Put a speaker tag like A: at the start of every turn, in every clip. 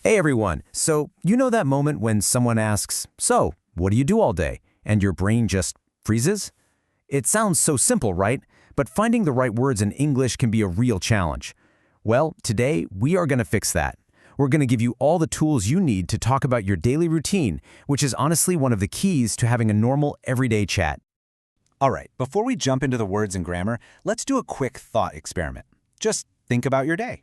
A: Hey everyone, so you know that moment when someone asks, "So, what do you do all day?" and your brain just freezes? It sounds so simple, right? But finding the right words in English can be a real challenge. Well, today we are going to fix that. We're going to give you all the tools you need to talk about your daily routine, which is honestly one of the keys to having a normal, everyday chat.
B: All right, before we jump into the words and grammar, let's do a quick thought experiment. Just think about your day.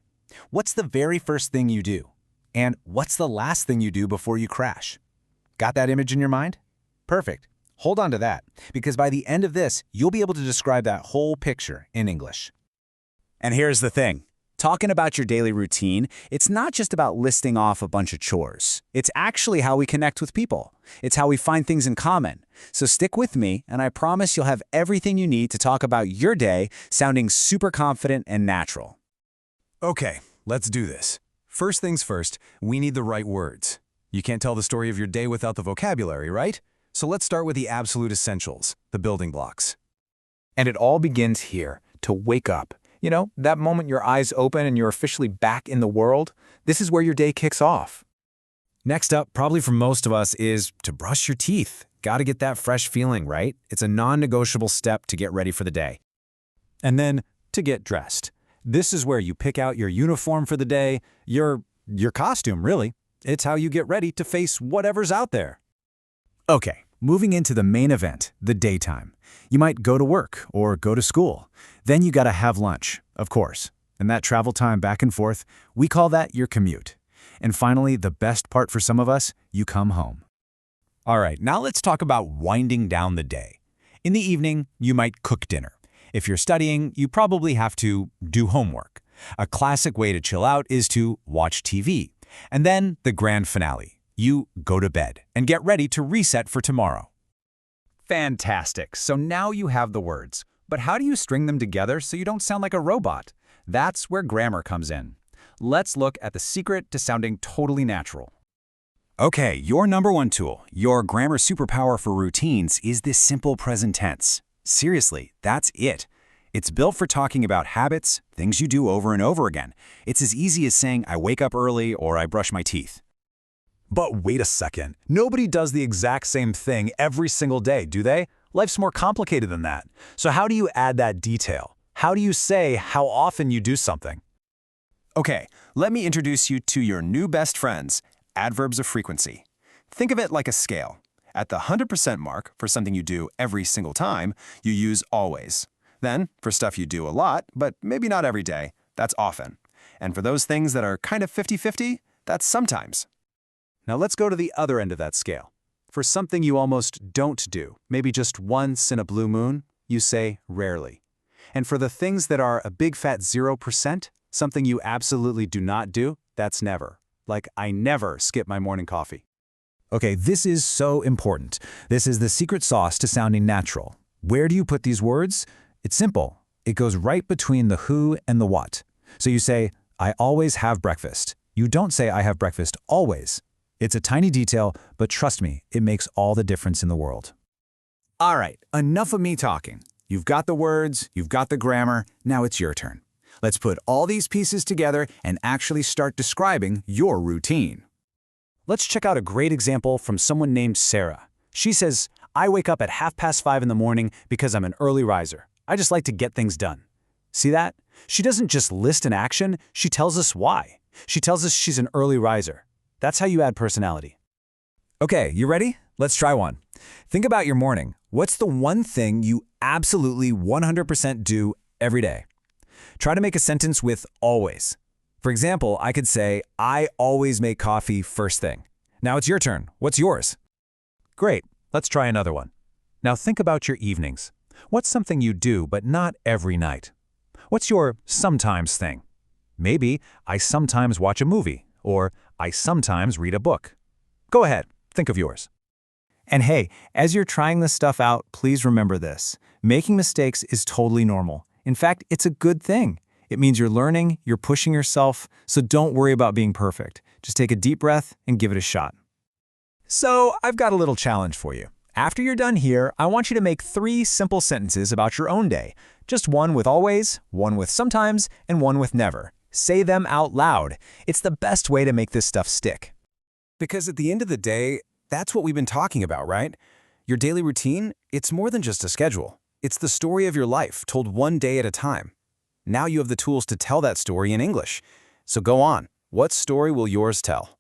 B: What's the very first thing you do? And what's the last thing you do before you crash? Got that image in your mind? Perfect. Hold on to that, because by the end of this, you'll be able to describe that whole picture in English. And here's the thing. Talking about your daily routine, it's not just about listing off a bunch of chores. It's actually how we connect with people. It's how we find things in common. So stick with me, and I promise you'll have everything you need to talk about your day sounding super confident and natural.
C: Okay, let's do this. First things first, we need the right words. You can't tell the story of your day without the vocabulary, right? So let's start with the absolute essentials, the building blocks.
D: And it all begins here, to wake up. You know, that moment your eyes open and you're officially back in the world, this is where your day kicks off.
A: Next up, probably for most of us, is to brush your teeth. Gotta get that fresh feeling, right? It's a non-negotiable step to get ready for the day.
E: And then to get dressed. This is where you pick out your uniform for the day, your costume, really. It's how you get ready to face whatever's out there.
B: Okay, moving into the main event, the daytime. You might go to work or go to school. Then you gotta have lunch, of course. And that travel time back and forth, we call that your commute. And finally, the best part for some of us, you come home.
C: All right, now let's talk about winding down the day. In the evening, you might cook dinner. If you're studying, you probably have to do homework. A classic way to chill out is to watch TV. And then the grand finale. You go to bed and get ready to reset for tomorrow.
E: Fantastic. So now you have the words. But how do you string them together so you don't sound like a robot? That's where grammar comes in. Let's look at the secret to sounding totally natural.
B: Okay, your number one tool, your grammar superpower for routines is this simple present tense. Seriously, that's it. It's built for talking about habits, things you do over and over again. It's as easy as saying, I wake up early or I brush my teeth.
C: But wait a second. Nobody does the exact same thing every single day, do they? Life's more complicated than that. So how do you add that detail? How do you say how often you do something?
F: Okay, let me introduce you to your new best friends, adverbs of frequency. Think of it like a scale. At the 100% mark, for something you do every single time, you use always. Then, for stuff you do a lot, but maybe not every day, that's often. And for those things that are kind of 50-50, that's sometimes.
E: Now let's go to the other end of that scale. For something you almost don't do, maybe just once in a blue moon, you say rarely. And for the things that are a big fat 0%, something you absolutely do not do, that's never. Like I never skip my morning coffee.
B: Okay, this is so important. This is the secret sauce to sounding natural. Where do you put these words? It's simple. It goes right between the who and the what. So you say, I always have breakfast. You don't say I have breakfast always. It's a tiny detail, but trust me, it makes all the difference in the world. All right, enough of me talking. You've got the words, you've got the grammar, now it's your turn. Let's put all these pieces together and actually start describing your routine.
E: Let's check out a great example from someone named Sarah. She says, I wake up at 5:30 in the morning because I'm an early riser. I just like to get things done. See that? She doesn't just list an action, she tells us why. She tells us she's an early riser. That's how you add personality.
B: Okay, you ready? Let's try one. Think about your morning. What's the one thing you absolutely 100% do every day? Try to make a sentence with always. For example, I could say, I always make coffee first thing. Now it's your turn. What's yours?
E: Great. Let's try another one. Now think about your evenings. What's something you do but not every night? What's your sometimes thing? Maybe I sometimes watch a movie, or I sometimes read a book. Go ahead, think of yours.
G: And hey, as you're trying this stuff out, please remember this. Making mistakes is totally normal. In fact, it's a good thing. It means you're learning, you're pushing yourself, so don't worry about being perfect. Just take a deep breath and give it a shot.
B: So, I've got a little challenge for you. After you're done here, I want you to make 3 simple sentences about your own day. Just one with always, one with sometimes, and one with never.
C: Say them out loud. It's the best way to make this stuff stick.
B: Because at the end of the day, that's what we've been talking about, right? Your daily routine, it's more than just a schedule. It's the story of your life, told one day at a time. Now you have the tools to tell that story in English. So go on. What story will yours tell?